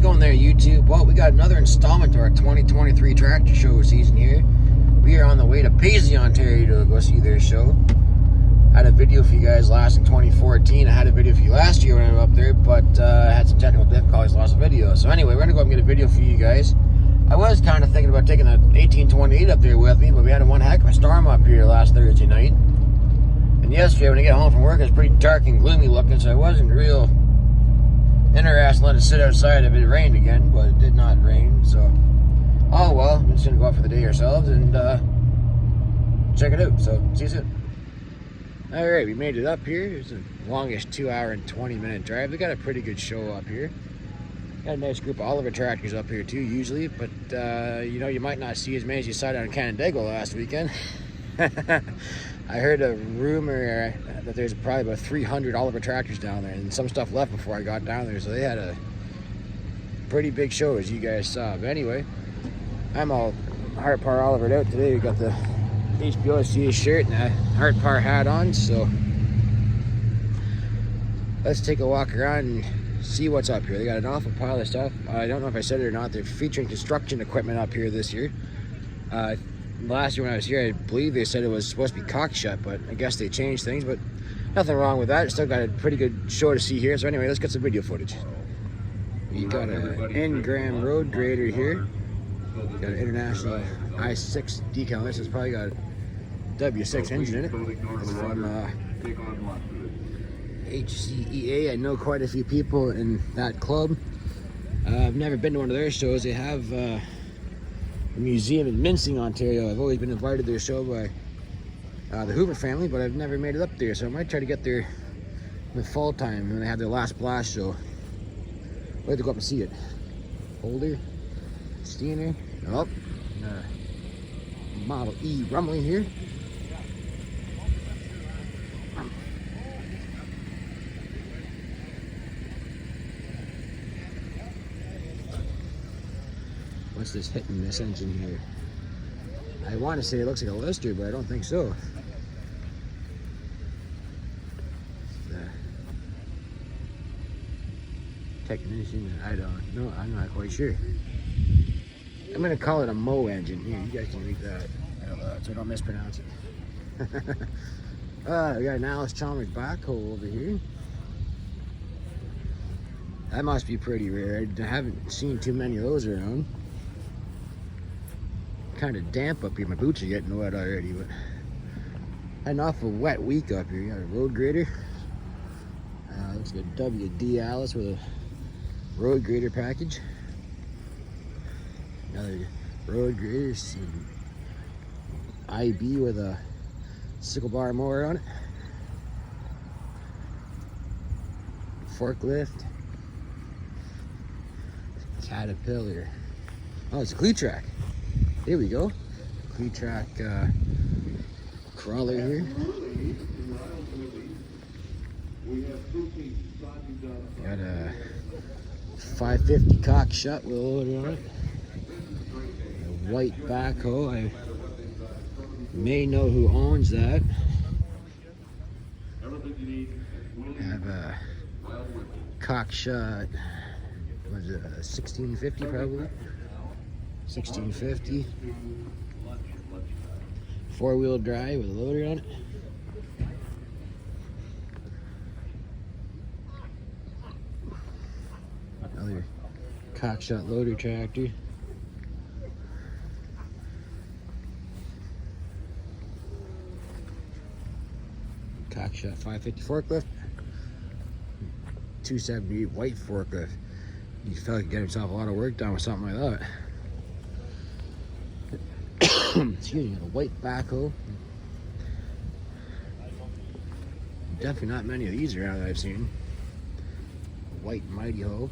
going there, YouTube? Well, we got another installment to our 2023 tractor show season here. We are on the way to Paisley, Ontario to go see their show. I had a video for you guys last in 2014. I had a video for you last year when I was up there, but I had some technical difficulties, lost the video. So anyway, we're going to go up and get a video for you guys. I was kind of thinking about taking the 1828 up there with me, but we had one heck of a storm up here last Thursday night. And yesterday when I get home from work, it was pretty dark and gloomy looking, so I wasn't real interested in letting it sit outside if it rained again, but it did not rain, so oh well, we're just gonna go out for the day ourselves and check it out. So see you soon. Alright, we made it up here. It's the longest 2 hour and 20-minute drive. We got a pretty good show up here. Got a nice group of Oliver tractors up here too usually, but you know, you might not see as many as you saw down in Canandaigua last weekend. I heard a rumor that there's probably about 300 Oliver tractors down there, and some stuff left before I got down there, so they had a pretty big show, as you guys saw. But anyway, I'm all Heart Par Olivered out today. We got the HPOSCA shirt and a Heart Par hat on, so let's take a walk around and see what's up here. They got an awful pile of stuff. I don't know if I said it or not, they're featuring construction equipment up here this year. Last year when I was here, I believe they said it was supposed to be cock shut, but I guess they changed things, but nothing wrong with that. Still got a pretty good show to see here. So anyway, let's get some video footage. We got an N-Gram road grader here. Got an International I6 decal. This has probably got a W6 engine in it. It's from HCEA. I know quite a few people in that club. I've never been to one of their shows. They have a museum in Mincing, Ontario. I've always been invited to their show by the Hoover family, but I've never made it up there, so I might try to get there in the fall time when they have their last blast show. We'll have to go up and see it. Holder, Steiner, oh, Model E rumbling here. What's this hitting this engine here? I want to say it looks like a Lister, but I don't think so. Technician, I don't know. I'm not quite sure. I'm gonna call it a Mo engine. Here, you guys can read that so I don't mispronounce it. We got an Alice Chalmers backhoe over here. That must be pretty rare. I haven't seen too many of those around. Kind of damp up here. My boots are getting wet already, but had an awful wet week up here. You got a road grader. Looks like a WD Alice with a road grader package. Another road grader, some IB with a sickle bar mower on it. Forklift. Caterpillar. Oh, it's a Cleatrack. There we go. Cleatrack crawler here. Got a 550 cock shut with a loader on it. A white backhoe. I may know who owns that. Have a cock shut. Was it a 1650 probably? 1650. Four-wheel drive with a loader on it. Another cockshot loader tractor. Cockshot 550 forklift. 278 white forklift. You felt like you get himself a lot of work done with something like that. Excuse me, a white backhoe. Definitely not many of these around that I've seen. White mighty hoe.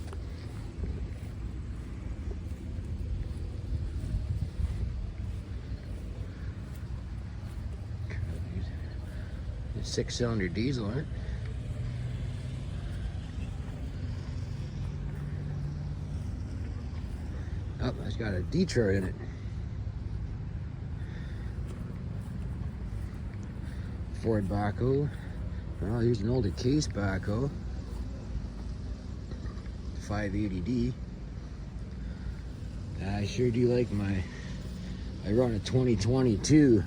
A 6-cylinder diesel in it. Oh, it's got a Detroit in it. Ford backhoe. Well, here's an older case backhoe. 580D. I sure do like I run a 2022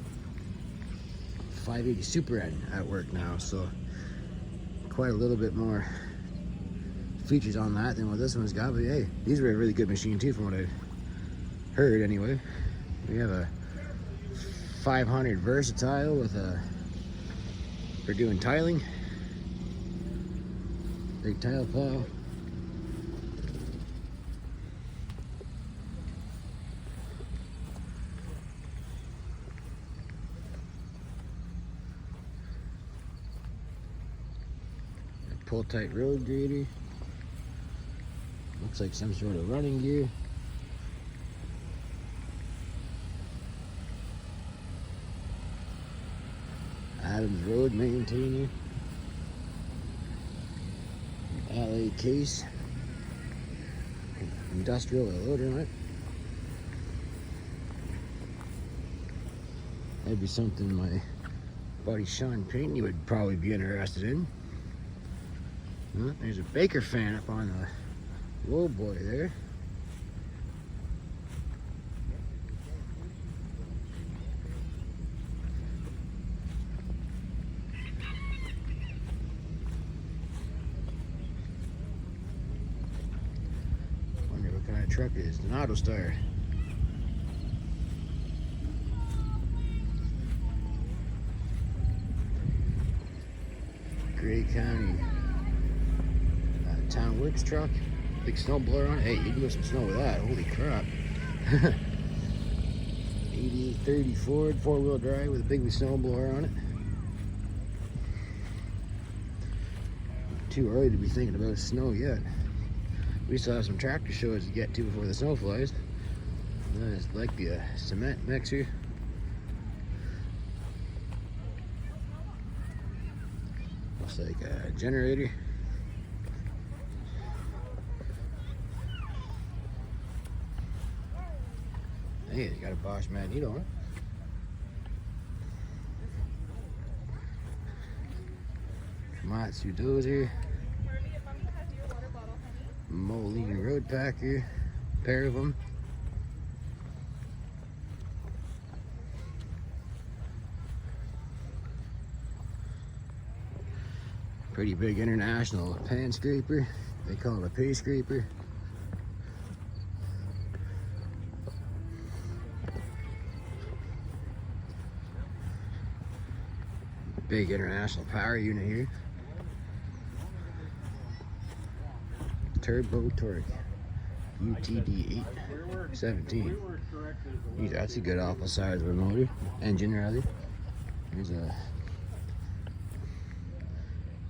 580 Super N at work now, so quite a little bit more features on that than what this one's got. But hey, these were a really good machine too, from what I've heard anyway. We have a 500 versatile with for doing tiling, big tile plow. Pull tight road grader. Looks like some sort of running gear. Adams Road maintainer. LA case. Industrial loader on it. That'd be something my buddy Sean Payton would probably be interested in. There's a Baker fan up on the low boy there. Wonder what kind of truck it is. An Auto Star. Gray County Town Works truck, big snow blower on it. Hey, you can do some snow with that. Holy crap. 8830 Ford, 4-wheel drive with a big snow blower on it. Too early to be thinking about snow yet. We still have some tractor shows to get to before the snow flies. It's like the cement mixer. Looks like a generator. Hey, it's got a Bosch magnet on it. Komatsu dozer. Moline road packer. Pair of them. Pretty big international pan scraper. They call it a pay scraper. Big international power unit here. Turbo torque. UTD 817. That's a good awful size of a motor. Engine rather. There's a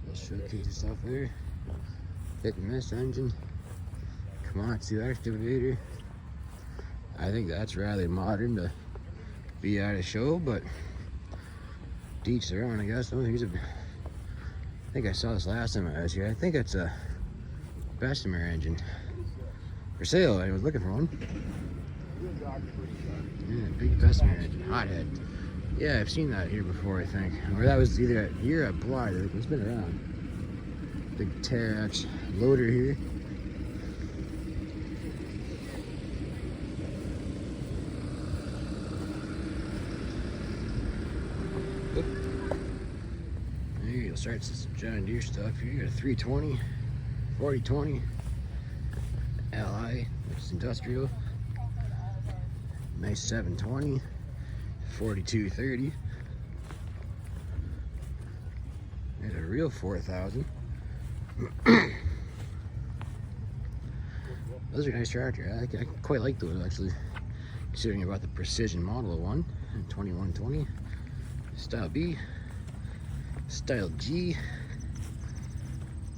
little showcase of stuff there. Hit and miss engine. Komatsu excavator. I think that's rather modern to be at a show, but each their own, I guess. Oh, I think I saw this last time I was here. I think it's a Bessemer engine for sale. I was looking for one. Yeah, big Bessemer engine, hothead. Yeah, I've seen that here before, I think. Or that was either here at Blythe. It's been around. Big Terex loader here. You'll start some John Deere stuff here. You got a 320, 4020, LI, which is industrial. Nice 720, 4230. There's a real 4000. Those are nice tractor. I quite like those actually, considering about the precision model of one. 2120, style B. Style G,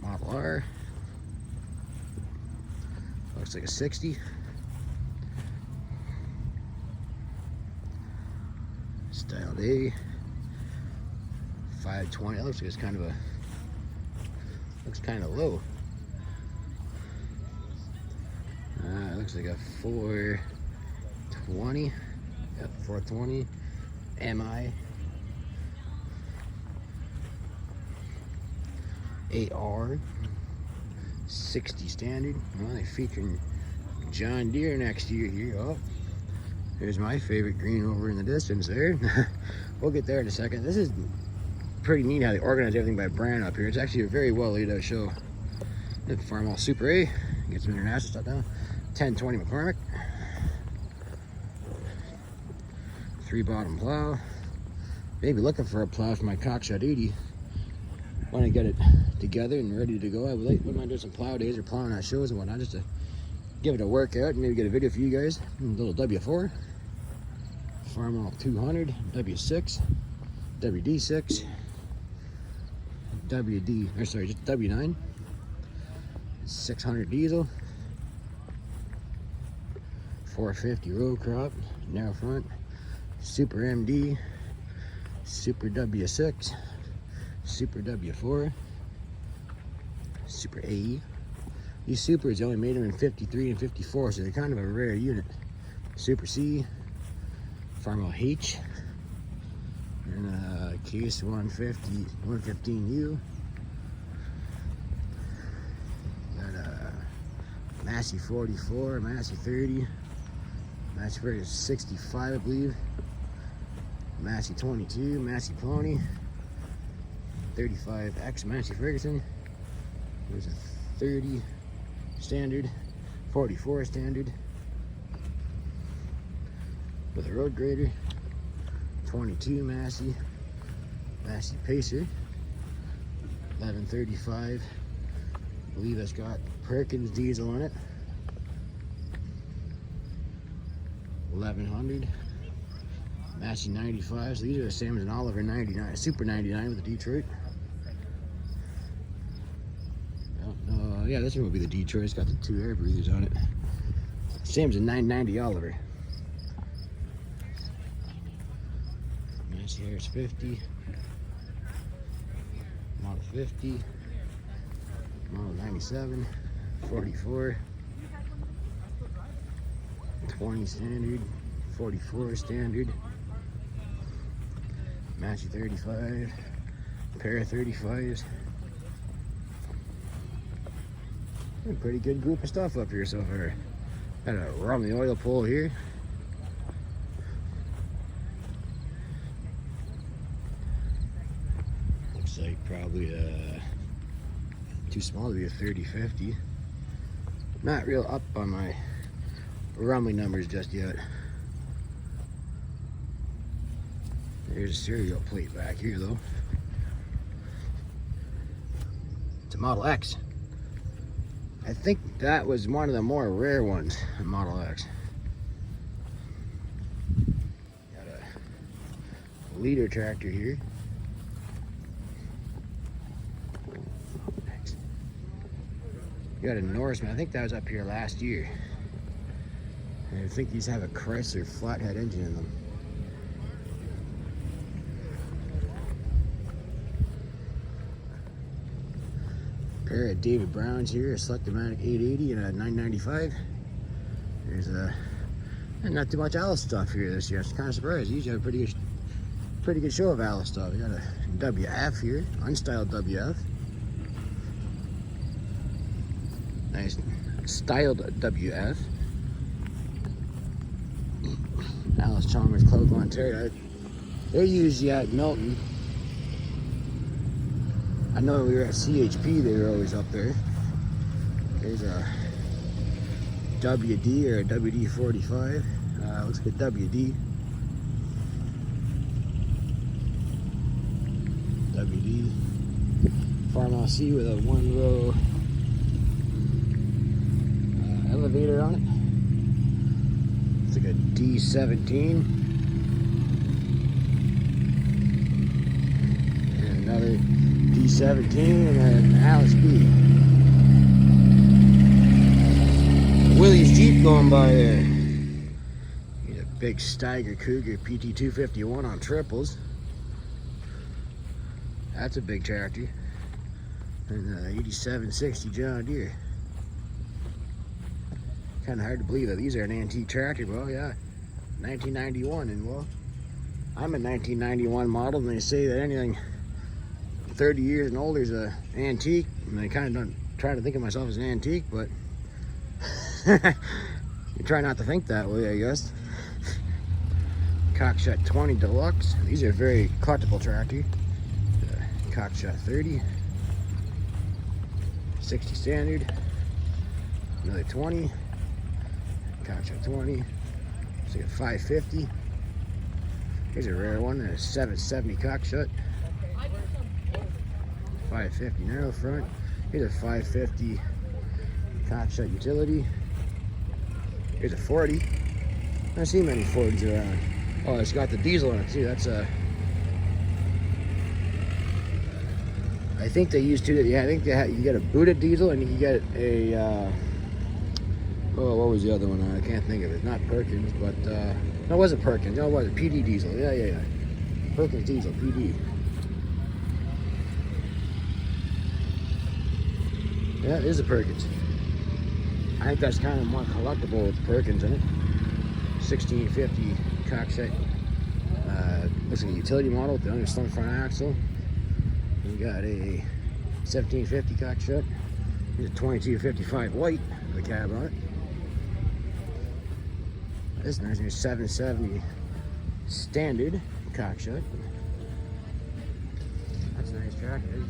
Model R, looks like a 60, Style A, 520. That looks like it's kind of looks kind of low. It looks like a 420, yep, 420, MI. 8R 60 standard. Well, they featuring John Deere next year here. Oh, here's my favorite green over in the distance there. We'll get there in a second. This is pretty neat how they organize everything by brand up here. It's actually a very well laid out show. Farmall Super A, get some international stuff down. 1020 McCormick. 3 bottom plow. Maybe looking for a plow for my Cockshot 80. When I get it together and ready to go, I wouldn't mind doing some plow days or plowing out shows and whatnot, just to give it a workout and maybe get a video for you guys. A little W4, Farmall 200, W6, WD6, just W9, 600 diesel, 450 row crop, narrow front, Super MD, Super W6, Super W4, Super AE. These Supers, they only made them in 53 and 54, so they're kind of a rare unit. Super C, Farmall H, and Case 115U. Got a Massey 44, Massey 30, Massey Ferguson 65, I believe. Massey 22, Massey Pony, 35X Massey Ferguson. There's a 30 standard, 44 standard with a road grader, 22 Massey Pacer, 1135. I believe it's got Perkins diesel on it. 1100. Massey 95. So these are the same as an Oliver 99, Super 99 with the Detroit. Yeah, this one will be the Detroit. It's got the 2 air breathers on it. Same as a 990 Oliver. Massey Harris 50. Model 50. Model 97. 44. 20 standard. 44 standard. Massey 35. Pair of 35s. A pretty good group of stuff up here so far. Got a Rumley oil pole here. Looks like probably too small to be a 3050. Not real up on my Rumley numbers just yet. There's a serial plate back here though. It's a Model X. I think that was one of the more rare ones, Model X. Got a leader tractor here. Got a Norseman. I think that was up here last year. And I think these have a Chrysler flathead engine in them. Pair of David Browns here, a Selectomatic 880 and a 995. There's not too much Alice stuff here this year. I'm kind of surprised. Usually have a pretty good show of Alice stuff. We got a WF here, unstyled WF. Nice styled WF. Alice Chalmers, Cloak, Ontario. They're usually at Milton. I know when we were at CHP, they were always up there. There's a WD or a WD-45. Looks like a WD. WD. Farmall C with a 1-row elevator on it. It's like a D17. And another D17 and an Alice B. Willie's Jeep going by there. He's a big Steiger Cougar PT251 on triples. That's a big tractor. And 8760 John Deere. Kind of hard to believe that these are an antique tractor. Well, yeah, 1991, and well, I'm a 1991 model, and they say that anything 30 years and older is an antique, and I kind of don't try to think of myself as an antique, but You try not to think that way, I guess. Cockshot 20 Deluxe. These are very collectible tractor. Cockshot 30. 60 Standard. Another 20. Cockshot 20. So you got 550. Here's a rare one, a 770 Cockshot. 550 narrow front. Here's a 550 Cockshot utility. Here's a 40. I don't see many 40s around. Oh, it's got the diesel on it too. That's a. I think they used two. Yeah, I think they you get a booted diesel and you get a. Oh, what was the other one? I can't think of it. Not Perkins, but no, it wasn't Perkins. No, it wasn't PD diesel. Yeah. Perkins diesel, PD. Yeah, it is a Perkins. I think that's kind of more collectible with Perkins in it. 1650 Cockshot. Looks like a utility model with the underslung front axle. You got a 1750 Cockshot. Here's a 2255 white with a cab on it. This nice new 770 Standard Cockshot. That's a nice tractor.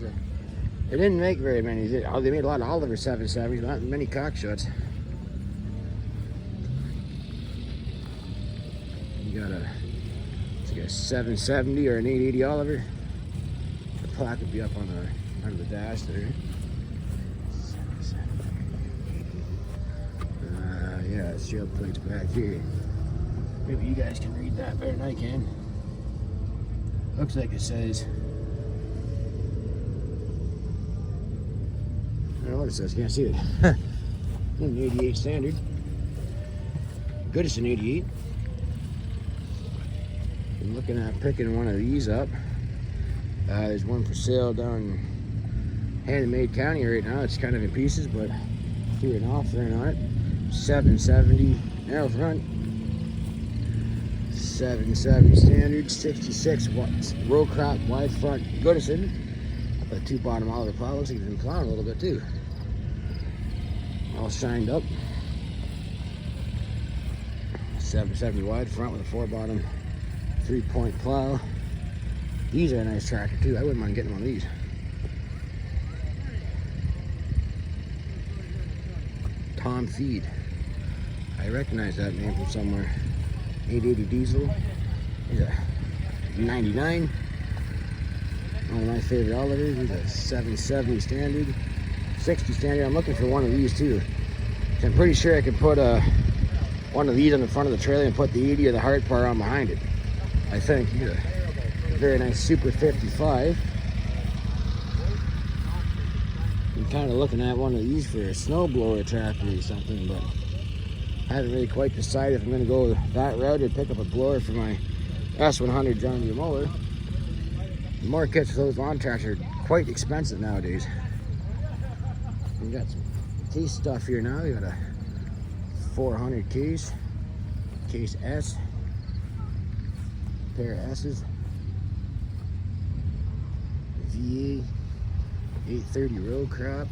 They didn't make very many. They made a lot of Oliver 770s, not many Cockshots. You got it's like a 770 or an 880 Oliver. The plaque would be up on the dash there. Yeah, shield plates back here. Maybe you guys can read that better than I can. Looks like it says. I don't know what it says. Can't see it. An 88 Standard. Good, it's an 88. I'm looking at picking one of these up. There's one for sale down Handmaid County right now. It's kind of in pieces, but threw an offering on it. 770 narrow front. 770 Standard. 66 row crop wide front Goodison. The two bottom Oliver plow. Looks like it's been plowing a little bit too. All shined up. 770 wide front with a 4 bottom 3-point plow. These are a nice tractor too. I wouldn't mind getting one of these. Tom Feed. I recognize that name from somewhere. 880 diesel. Here's a 99. One of my favorite Olivers. Here's a 770 Standard. 60 Standard. I'm looking for one of these too. I'm pretty sure I could put one of these on the front of the trailer and put the 80 or the hard part on behind it. I think. Here's a very nice Super 55. I'm kind of looking at one of these for a snowblower tractor or something, but I haven't really quite decided if I'm going to go that route or pick up a blower for my S100 John Deere mower. The more kits for those lawn tractors are quite expensive nowadays. We got some case stuff here now. We got a 400 case S, pair of S's, VA 830 row crop,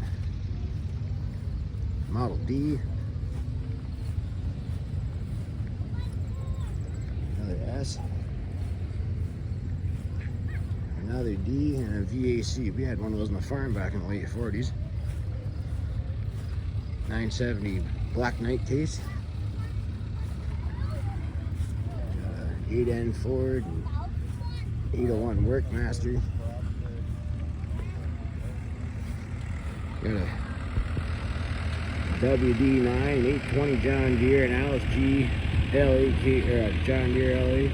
Model D, another S, another D, and a VAC. We had one of those on the farm back in the late 40s. 970 Black Knight case. 8N Ford, 801 Workmaster. Got a WD9, 820 John Deere, and Alice G LA, or John Deere LA.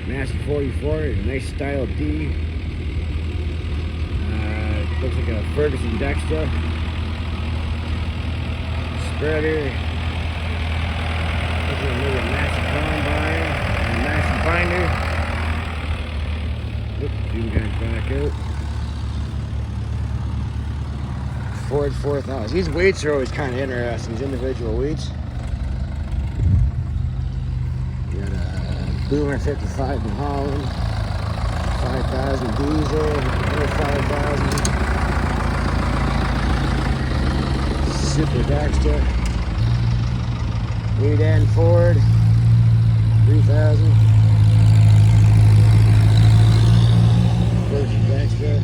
Massey 44, a nice style D. Looks like a Ferguson Dextra. Spreader. Looks like a Massey Combine, and a Massey Binder. Oops, zoom guys back out. Ford 4000. These weights are always kind of interesting, these individual weights. You got a Boomer 55 in Holland, 5,000 diesel, another 5,000. Super Dexter. Weed Ford 3000. Versus Extra.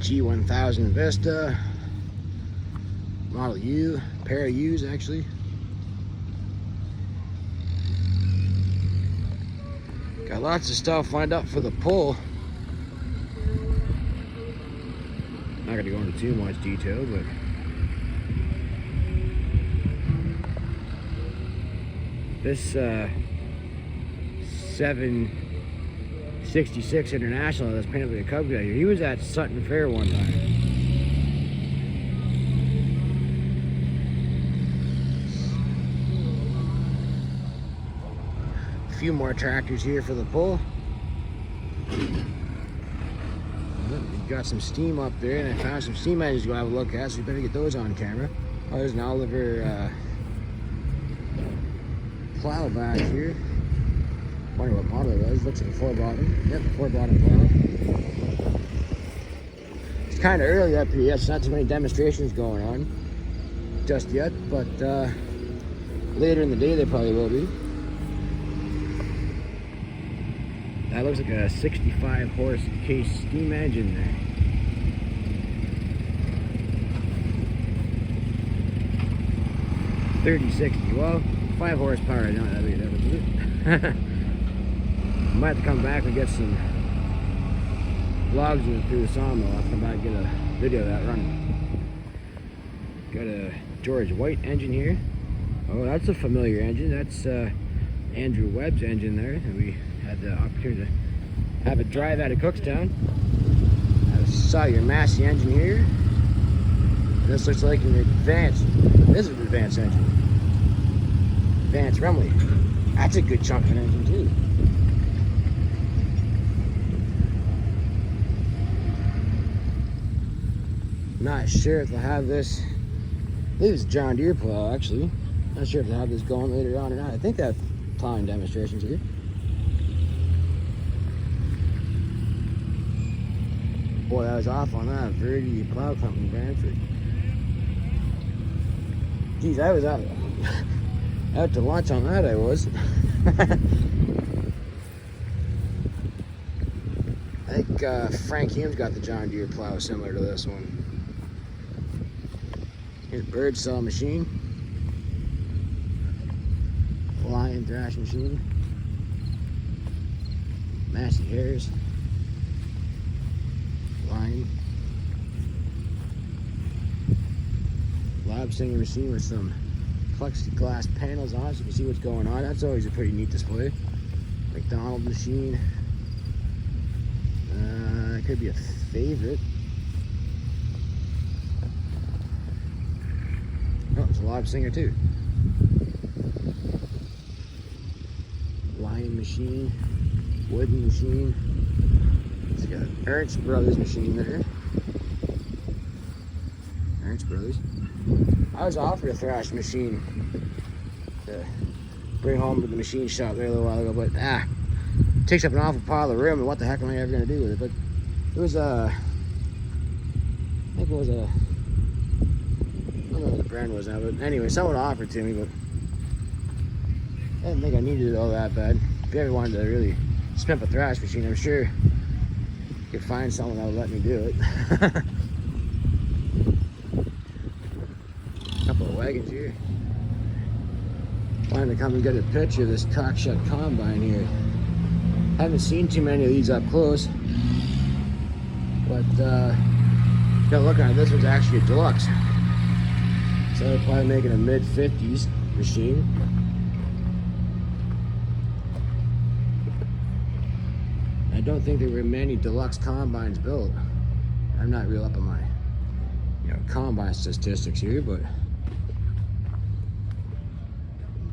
G1000 Vista. Model U. Pair of U's actually. Got lots of stuff lined up for the pull. Not going to go into too much detail, but this 766 International that's painted with a Cub guy here, he was at Sutton Fair one time. A few more tractors here for the pull. Got some steam up there, and I found some steam engines to go have a look at, so we better get those on camera. Oh, there's an Oliver plow back here. Wonder what model it was. Looks like a 4-bottom. Yep, 4-bottom plow. It's kind of early up here yet, so not too many demonstrations going on just yet, but later in the day there probably will be. That looks like a 65 horse case steam engine there. $30.60. Well, 5 horsepower, not that big of a difference. I might have to come back and get some vlogs through the sawmill. I'll come back and get a video of that running. Got a George White engine here. Oh, that's a familiar engine. That's Andrew Webb's engine there. And we had the opportunity to have a drive out of Cookstown. I saw your Massey engine here. This looks like an advanced. This is an advanced engine. Advanced Rumley. That's a good chunk of an engine too. Not sure if they'll have this. I think it's a John Deere plow actually. Not sure if they'll have this going later on or not. I think they have plowing demonstrations here. Boy, I was off on that. Verde Plow Company, Brantford. Geez, I was out to lunch on that, I was. I think Frank Hume's got the John Deere plow similar to this one. Here's bird saw machine. Lion thrash machine. Massey Harris. Lion. Lob Singer machine with some plexiglass panels on it so you can see what's going on. That's always a pretty neat display. McDonald machine. It could be a favorite. Oh, it's a Lob Singer too. Lion machine. Wooden machine. It's got an Ernst Brothers machine there. Ernst Brothers. I was offered a thrash machine to bring home to the machine shop there a little while ago, but it takes up an awful pile of room, and what the heck am I ever going to do with it? But it was I think it was I don't know what the brand was now, but anyway, someone offered it to me, but I didn't think I needed it all that bad. If you ever wanted to really spin up a thrash machine, I'm sure you could find someone that would let me do it. Couple of wagons here. Wanted to come and get a picture of this cockshut combine here. Haven't seen too many of these up close, but got looking at this one's actually a deluxe. So they're probably making a mid-50s machine. I don't think there were many deluxe combines built. I'm not real up on my combine statistics here, but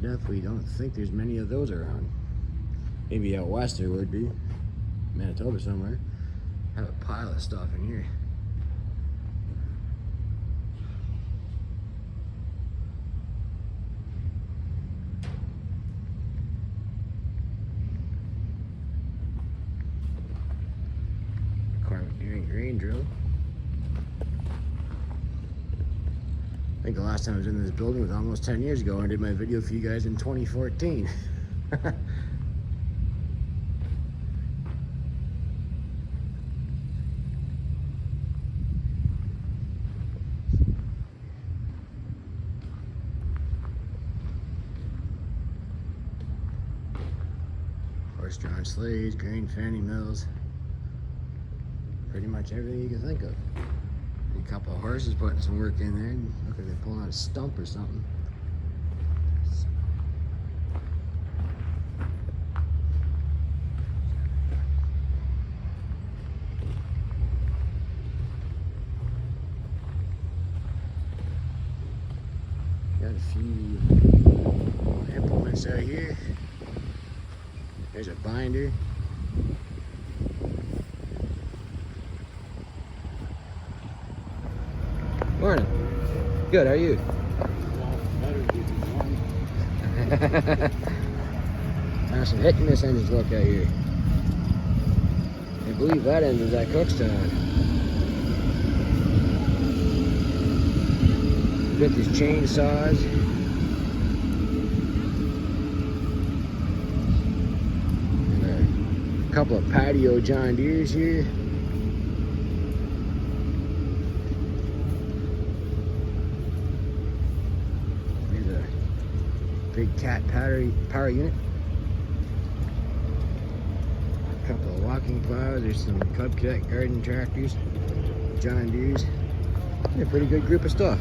definitely don't think there's many of those around. Maybe out west there would be. Manitoba somewhere. I have a pile of stuff in here. Carbon grain drill. I think the last time I was in this building was almost 10 years ago. I did my video for you guys in 2014. Horse-drawn sleighs, grain fanning mills, pretty much everything you can think of. A couple of horses putting some work in there. Look like they're pulling out a stump or something. Got a few implements out here. There's a binder. Morning. Good, how are you? There's some hit and miss engines look out here. I believe that end is at Cookstown. Got these chainsaws. And a couple of patio John Deeres here. Big cat power unit. A couple of walking plows. There's some Cub Cadet garden tractors, John Deeres. A pretty good group of stuff.